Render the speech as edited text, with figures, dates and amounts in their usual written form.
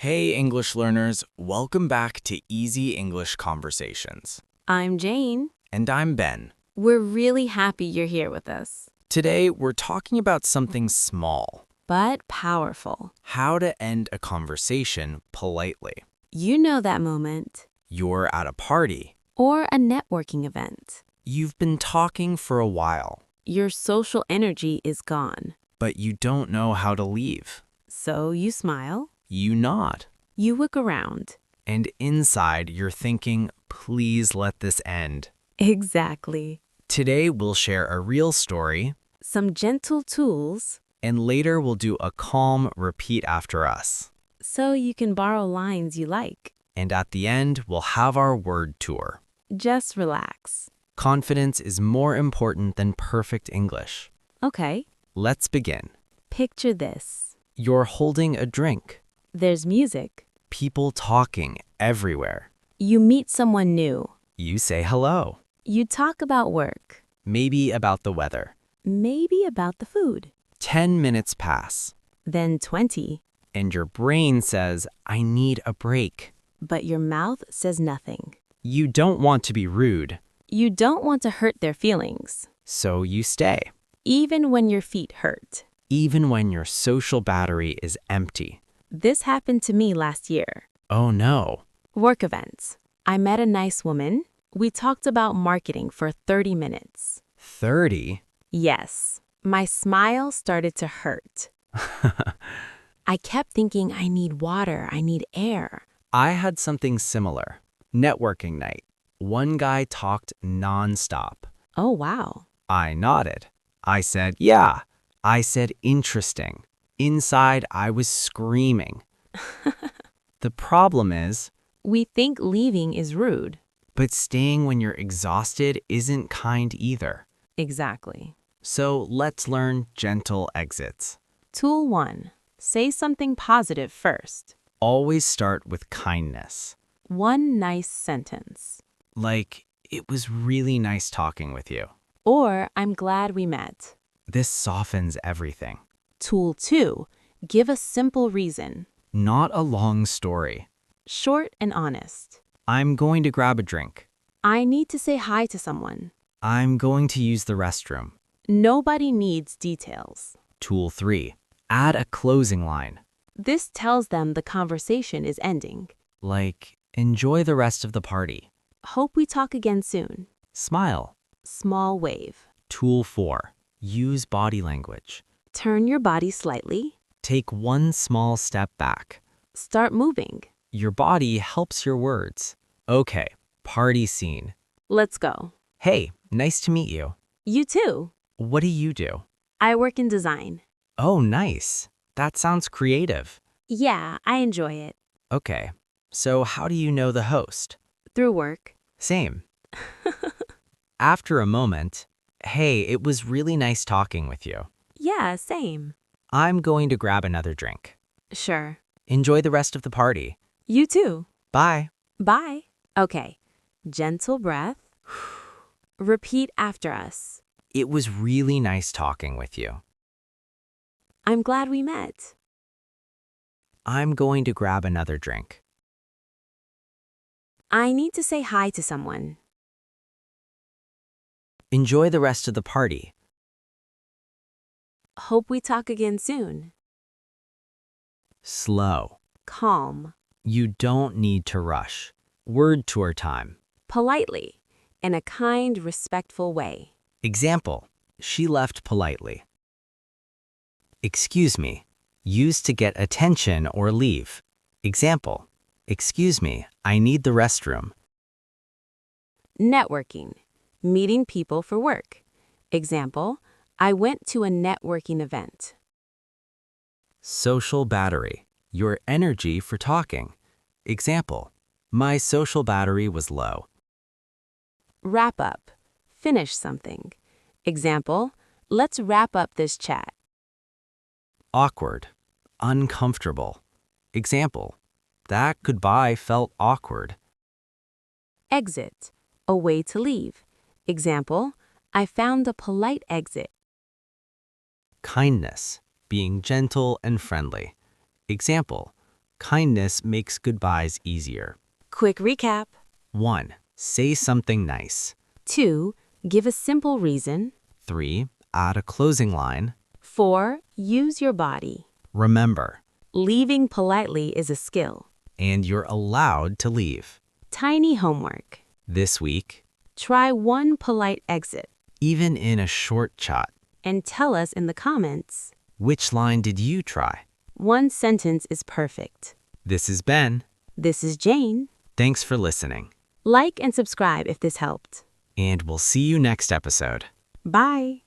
Hey, English learners, welcome back to Easy English Conversations. I'm Jane. And I'm Ben. We're really happy you're here with us. Today, we're talking about something small. But powerful. How to end a conversation politely. You know that moment. You're at a party. Or a networking event. You've been talking for a while. Your social energy is gone. But you don't know how to leave. So you smile. You nod. You look around. And inside, you're thinking, please let this end. Exactly. Today, we'll share a real story. Some gentle tools. And later, we'll do a calm repeat after us. So you can borrow lines you like. And at the end, we'll have our word tour. Just relax. Confidence is more important than perfect English. Okay. Let's begin. Picture this. You're holding a drink. There's music. People talking everywhere. You meet someone new. You say hello. You talk about work. Maybe about the weather. Maybe about the food. 10 minutes pass. Then 20. And your brain says, I need a break. But your mouth says nothing. You don't want to be rude. You don't want to hurt their feelings. So you stay. Even when your feet hurt. Even when your social battery is empty. This happened to me last year. Oh no. Work events. I met a nice woman. We talked about marketing for 30 minutes. 30? Yes. My smile started to hurt. I kept thinking, I need water, I need air. I had something similar. Networking night. One guy talked nonstop. Oh, wow. I nodded. I said, yeah. I said, interesting. Inside, I was screaming. The problem is, We think leaving is rude. but staying when you're exhausted isn't kind either. Exactly. So let's learn gentle exits. Tool 1. Say something positive first. Always start with kindness. One nice sentence. Like, it was really nice talking with you. Or, I'm glad we met. This softens everything. Tool 2. Give a simple reason. Not a long story. Short and honest. I'm going to grab a drink. I need to say hi to someone. I'm going to use the restroom. Nobody needs details. Tool 3. Add a closing line. This tells them the conversation is ending. Like, enjoy the rest of the party. Hope we talk again soon. Smile. Small wave. Tool 4. Use body language. Turn your body slightly. Take one small step back. Start moving. Your body helps your words. Okay, party scene. Let's go. Hey, nice to meet you. You too. What do you do? I work in design. Oh, nice. That sounds creative. Yeah, I enjoy it. Okay, so how do you know the host? Through work. Same. After a moment, hey, it was really nice talking with you. Yeah, same. I'm going to grab another drink. Sure. Enjoy the rest of the party. You too. Bye. Bye. Okay. Gentle breath. Repeat after us. It was really nice talking with you. I'm glad we met. I'm going to grab another drink. I need to say hi to someone. Enjoy the rest of the party. Hope we talk again soon. Slow. Calm. You don't need to rush. Word tour time. Politely. In a kind, respectful way. Example. She left politely. Excuse me. Used to get attention or leave. Example. Excuse me, I need the restroom. Networking. Meeting people for work. Example. I went to a networking event. Social battery. Your energy for talking. Example. My social battery was low. Wrap up. Finish something. Example. Let's wrap up this chat. Awkward. Uncomfortable. Example. That goodbye felt awkward. Exit. A way to leave. Example. I found a polite exit. Kindness. Being gentle and friendly. Example. Kindness makes goodbyes easier. Quick recap. 1. Say something nice. 2. Give a simple reason. 3. Add a closing line. 4. Use your body. Remember, Leaving politely is a skill. and you're allowed to leave. Tiny homework. This week, Try one polite exit even in a short chat. and tell us in the comments. Which line did you try? One sentence is perfect. This is Ben. This is Jane. Thanks for listening. Like and subscribe if this helped. And we'll see you next episode. Bye.